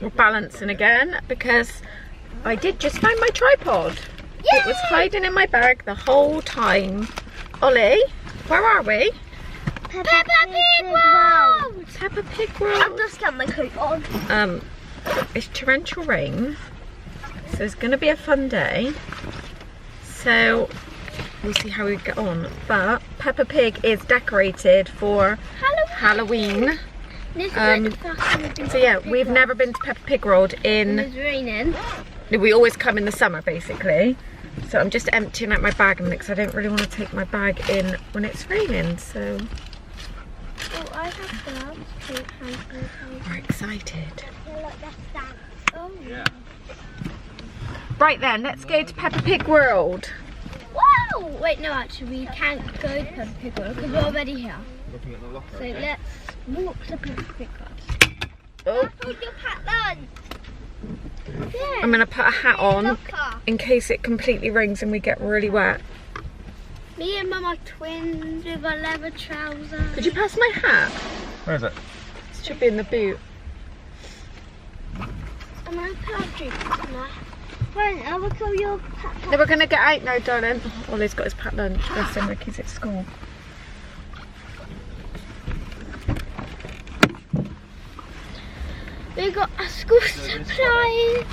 We're balancing again because I did just find my tripod. Yay! It was hiding in my bag the whole time. Ollie, where are we? Peppa Pig World! Peppa Pig World. I've just got my coat on. It's torrential rain, so it's going to be a fun day. So we'll see how we get on. But Peppa Pig is decorated for Halloween. So yeah, we've never been to Peppa Pig World in... It's raining. We always come in the summer basically. So I'm just emptying out my bag because I don't really want to take my bag in when it's raining. So Oh, I have gloves. we're excited. Oh. Yeah. Right then, let's go to Peppa Pig World. Whoa! Wait, no, actually, we can't go to Peppa Pig World because we're already here. Looking at the locker. So Okay. let's walk to Peppa Pig World. Oh, Put your hat on. Yeah. I'm going to put a hat on Locker. in case it completely rains and we get really wet. Me and Mum are twins with our leather trousers. Could you pass my hat? Where is it? It should be in the boot. I'm going to put our drinks on there. Right, I will call your hat. No, we're going to get out now, darling. Ollie's got his packed lunch. Bless him, like he's at school. We got our school supplies.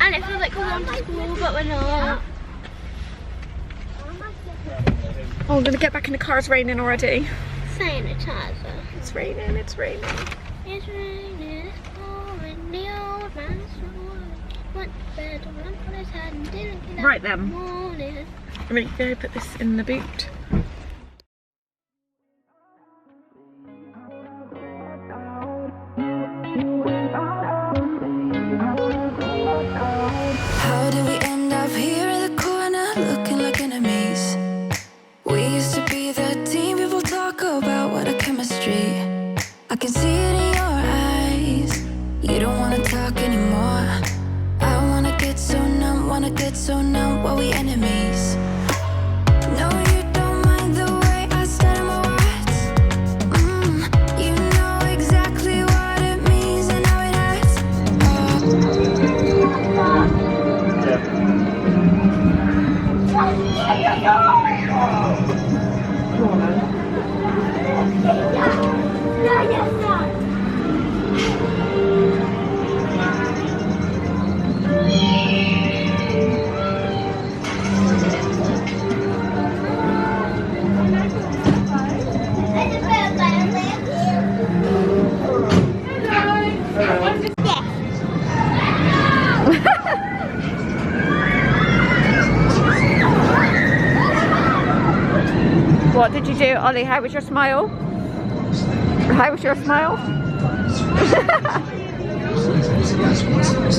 And it feels like we're going to school, but we're not. Oh, I'm going to get back in the car. It's raining already. Sanitizer. It's raining, it's raining. It's raining, it's pouring, the old man's snoring. Went to bed, lamp on his head and didn't get up Right in the then. morning. I'm going to put this in the boot. How did we end up here in the corner looking like enemies? We used to be the team people talk about, what a chemistry. I can see it in your eyes. You don't wanna talk anymore. I wanna get so numb while we enemies. No, you don't mind the way I stutter my words. You know exactly what it means and how it hurts. What did you do, Ollie? How was your smile? How was your smile?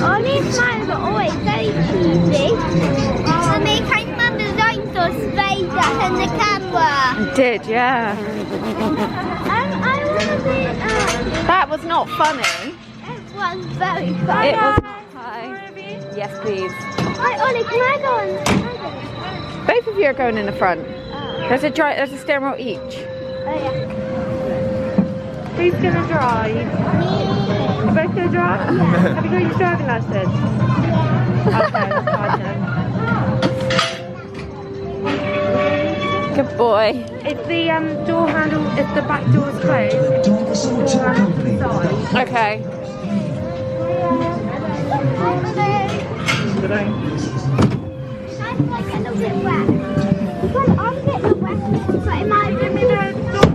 Ollie's smiles are always very cheesy. And they came from the dinosaur's face and the camera. You did, yeah. I want to be, That was not funny. it was very funny. It was not. Hi. Yes, please. Hi, Ollie, can I go on? Both of you are going in the front. There's a steering wheel each. Oh, yeah. Who's gonna drive? Me. You both gonna drive? Yeah. Have you got your driving license? Okay, that's fine then. Good boy. If the door handle, if the back door is closed, door handle to the side. Okay. I'm like a little bit wet. Well, I'm getting wet, but it might give me the door.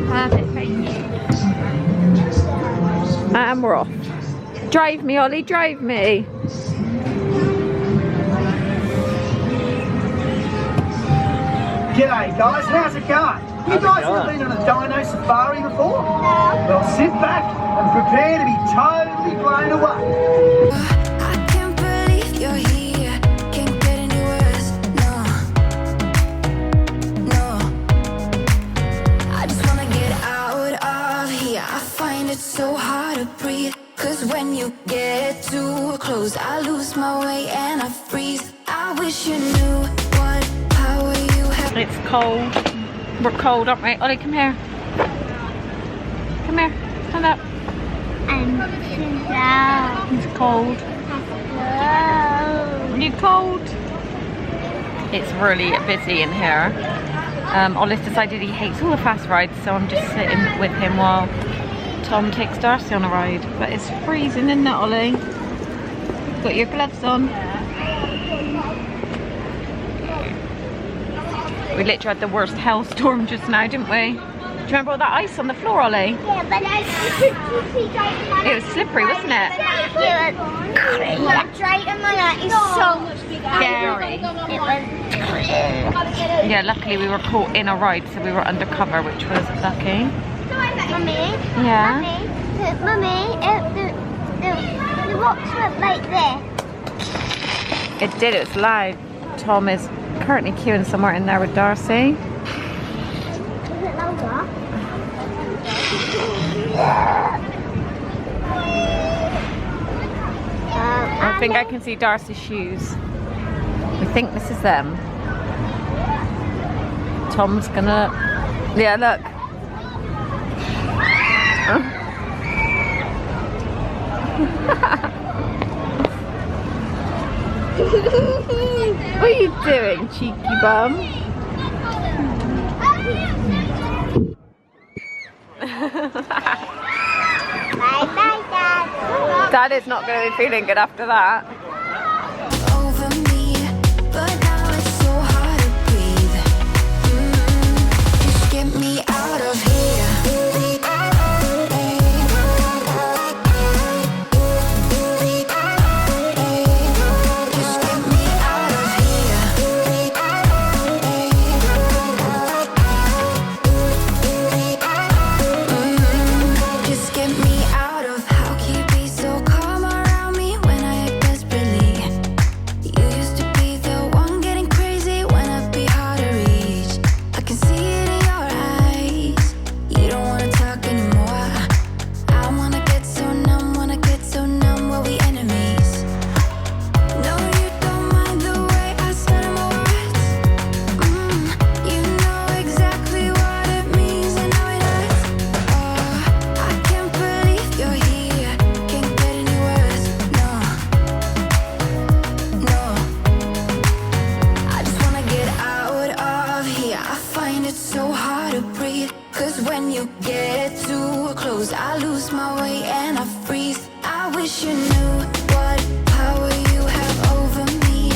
Perfect, thank you. And we're off. Drive me, Ollie, drive me. G'day guys, how's it going? You guys ever been on a dino safari before? Well, sit back and prepare to be totally blown away. I can't believe you're here. Can't get any worse. No. I just wanna get out of here. I find it so hard to breathe. Cause when you get too close, I lose my way and I freeze. I wish you knew what power you have. It's cold. We're cold, aren't we? Ollie, come here. Come here. Stand up. And sit down. It's cold. Hello. Are you cold? It's really busy in here. Olive decided he hates all the fast rides, so I'm just sitting with him while Tom takes Darcy on a ride. But it's freezing, isn't it, Ollie? Got your gloves on. We literally had the worst hailstorm just now, didn't we? Do you remember all that ice on the floor, Ollie? Yeah, but It was slippery, wasn't it? yeah, but right in my eye is so Scary. It was. Yeah, luckily we were caught in a ride, so we were undercover, which was lucky. Mummy. Yeah. Mummy, the rocks went like this. It did, it was loud. Tom is currently queuing somewhere in there with Darcy. Is it louder? I think I can see Darcy's shoes. We think this is them. Tom's gonna... Yeah, look. What are you doing, cheeky bum? Bye-bye, Dad. Dad is not going to be feeling good after that. Over me, but now it's so hard to breathe. Just get me out of here. Just get me out of here. Just get me out of. How can you be so calm around me when I act desperately? You used to be the one getting crazy when I'd be hard to reach. I can see it in your eyes. You don't wanna talk anymore. I wanna get so numb, were we enemies? No, you don't mind the way I stutter my words. You know exactly what it means and how it hurts. Oh, I can't believe you're here. Can't get any worse. No, no. I just wanna get out of here. I find it so hard to breathe. 'Cause when you get too close, I lose my way and I freeze. I wish you knew what power you have over me.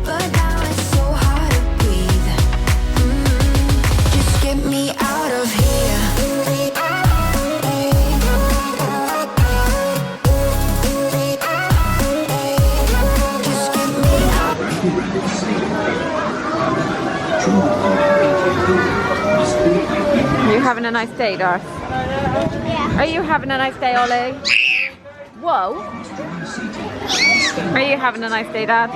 But now it's so hard to breathe. Just get me out of here. Just get me out. Are you having a nice day, Darth? Yeah. Are you having a nice day, Ollie? Whoa. Are you having a nice day, Dad? Are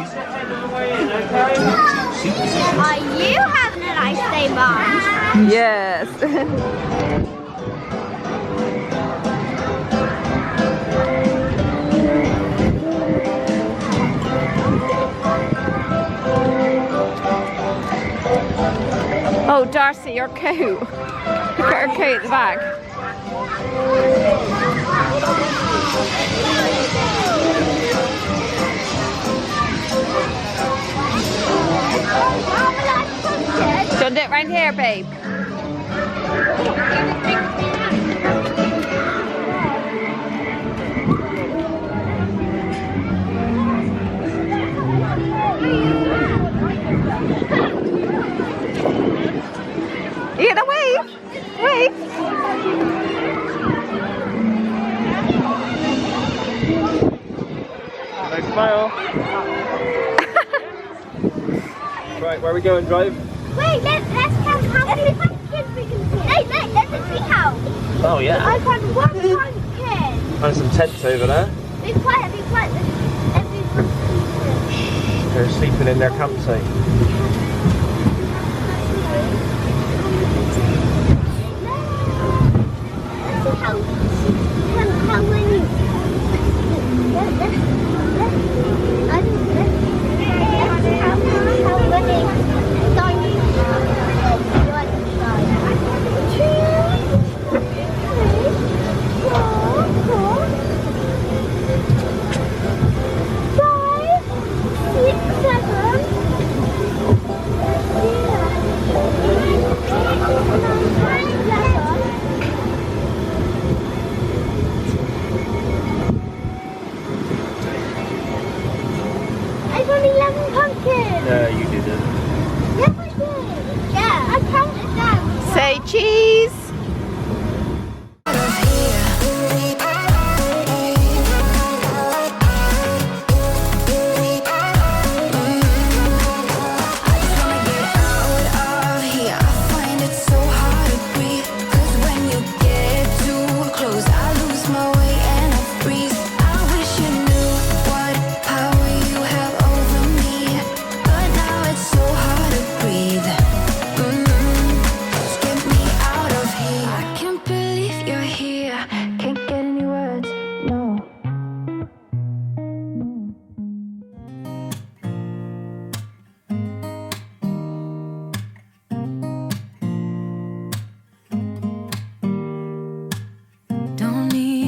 you having a nice day, Mom? Yes. Oh, Darcy, your coat. Look at her coat at the back. Do you want it right here, babe? You gonna wave? Wave. Nice smile. Right, where are we going, Drive? Wait, let's count how many pumpkins we can see. Let's a tree house. Oh yeah. I found one pumpkin. And some tents over there. Be quiet, be quiet. Everyone's sleeping. They're sleeping in their campsite. Let's see how many. Let's see how many dinosaurs. You didn't. Yeah, I did. Yeah, I counted down. Say cheese.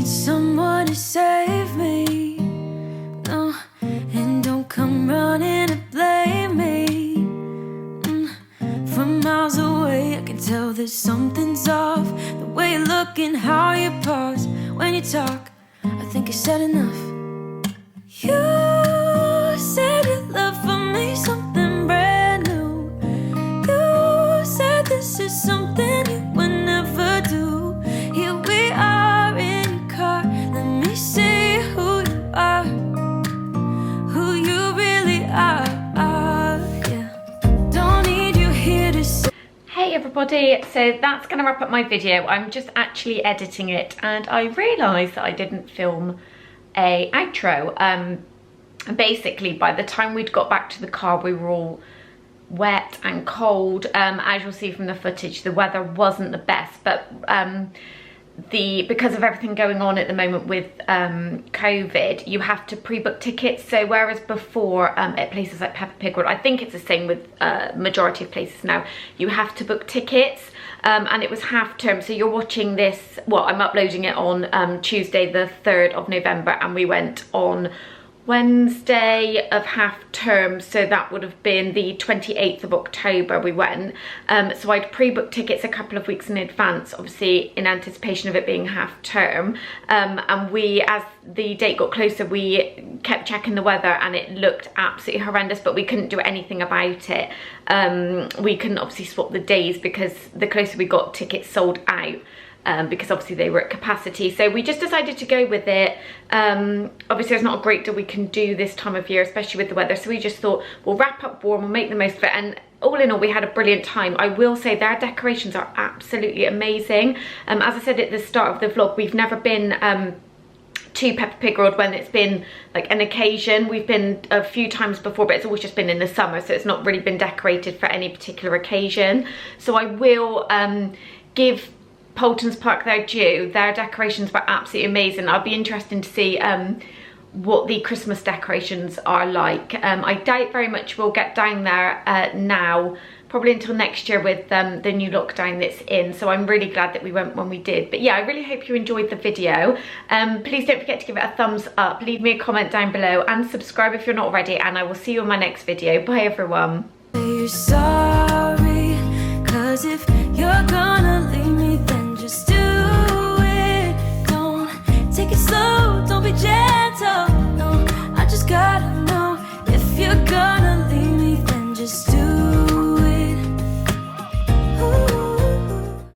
Someone to save me, no, and don't come running to blame me. From miles away I can tell that something's off. The way you look and how you pause when you talk, I think you said enough. You said your love for me something brand new. You said this is something you would never do. Here we are in your car, let me see who you are, who you really are, yeah. Don't need you here to say. Hey everybody, so that's going to wrap up my video. I'm just actually editing it and I realised that I didn't film a outro. Basically by the time we'd got back to the car we were all wet and cold. As you'll see from the footage, the weather wasn't the best, but because of everything going on at the moment with COVID, you have to pre-book tickets. So whereas before at places like Peppa Pig World, I think it's the same with majority of places now, you have to book tickets. And it was half term, so you're watching this, well, I'm uploading it on Tuesday the 3rd of November, and we went on Wednesday of half term, so that would have been the 28th of October we went. So I'd pre-booked tickets a couple of weeks in advance, obviously in anticipation of it being half term. And we, as the date got closer, we kept checking the weather and it looked absolutely horrendous, but we couldn't do anything about it. We couldn't obviously swap the days because the closer we got, tickets sold out. Because obviously they were at capacity, so we just decided to go with it. Obviously there's not a great deal we can do this time of year, especially with the weather, so we just thought we'll wrap up warm, we'll make the most of it, and all in all we had a brilliant time. I will say their decorations are absolutely amazing. As I said at the start of the vlog, we've never been to Peppa Pig World when it's been like an occasion. We've been a few times before, but it's always just been in the summer, so it's not really been decorated for any particular occasion. So I will give Poultons Park their due. Their decorations were absolutely amazing. I'll be interested to see what the Christmas decorations are like. I doubt very much we'll get down there now, probably until next year with the new lockdown that's in, so I'm really glad that we went when we did. But yeah, I really hope you enjoyed the video. Please don't forget to give it a thumbs up, leave me a comment down below and subscribe if you're not already, and I will see you in my next video. Bye everyone. You're sorry, 'cause if you're gonna leave me, then just do it. Don't take it slow.